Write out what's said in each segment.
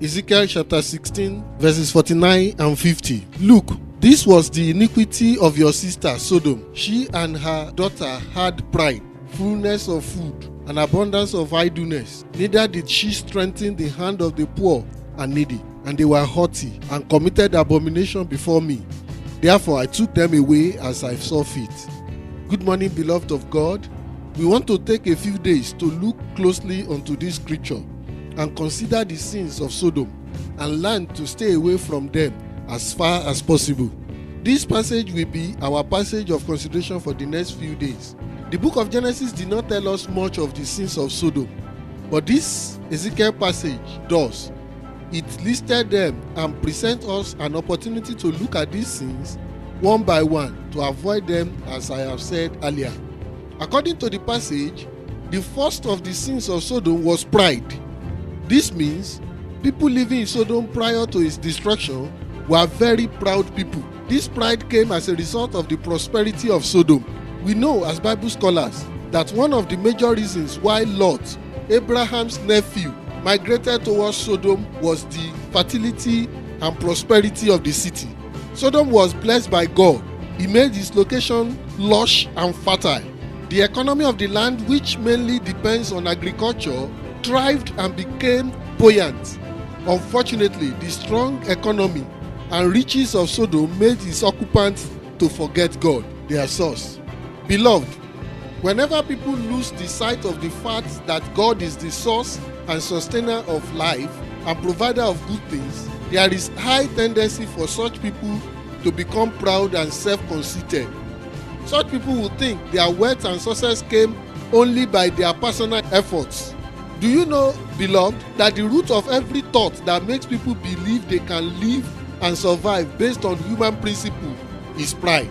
Ezekiel chapter 16 verses 49 and 50. Look, this was the iniquity of your sister Sodom. She and her daughter had pride, fullness of food, and abundance of idleness. Neither did she strengthen the hand of the poor and needy. And they were haughty and committed abomination before me. Therefore I took them away as I saw fit. Good morning, beloved of God. We want to take a few days to look closely onto this scripture and consider the sins of Sodom and learn to stay away from them as far as possible. This passage will be our passage of consideration for the next few days. The book of Genesis did not tell us much of the sins of Sodom, but this Ezekiel passage does. It listed them and presents us an opportunity to look at these sins one by one to avoid them, as I have said earlier. According to the passage, the first of the sins of Sodom was pride. This means people living in Sodom prior to its destruction were very proud people. This pride came as a result of the prosperity of Sodom. We know as Bible scholars that one of the major reasons why Lot, Abraham's nephew, migrated towards Sodom was the fertility and prosperity of the city. Sodom was blessed by God. He made its location lush and fertile. The economy of the land, which mainly depends on agriculture, thrived and became buoyant. Unfortunately, the strong economy and riches of Sodom made its occupants to forget God, their source. Beloved, whenever people lose the sight of the fact that God is the source and sustainer of life and provider of good things, there is high tendency for such people to become proud and self-conceited. Such people will think their wealth and success came only by their personal efforts. Do you know, beloved, that the root of every thought that makes people believe they can live and survive based on human principle is pride?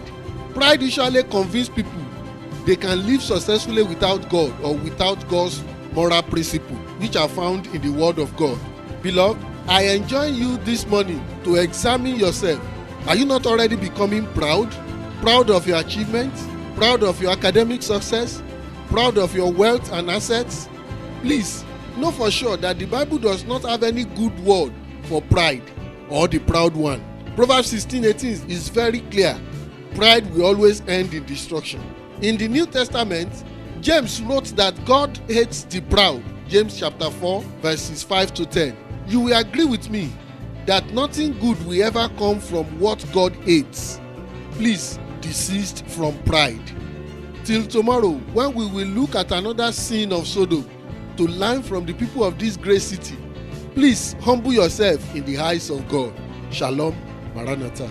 Pride usually convinces people they can live successfully without God or without God's moral principle, which are found in the Word of God. Beloved, I enjoin you this morning to examine yourself. Are you not already becoming proud? Proud of your achievements? Proud of your academic success? Proud of your wealth and assets? Please, know for sure that the Bible does not have any good word for pride or the proud one. Proverbs 16:18 is very clear. Pride will always end in destruction. In the New Testament, James wrote that God hates the proud. James chapter 4 verses 5 to 10. You will agree with me that nothing good will ever come from what God hates. Please, desist from pride. Till tomorrow, when we will look at another sin of Sodom to learn from the people of this great city, please humble yourself in the eyes of God. Shalom, Maranatha.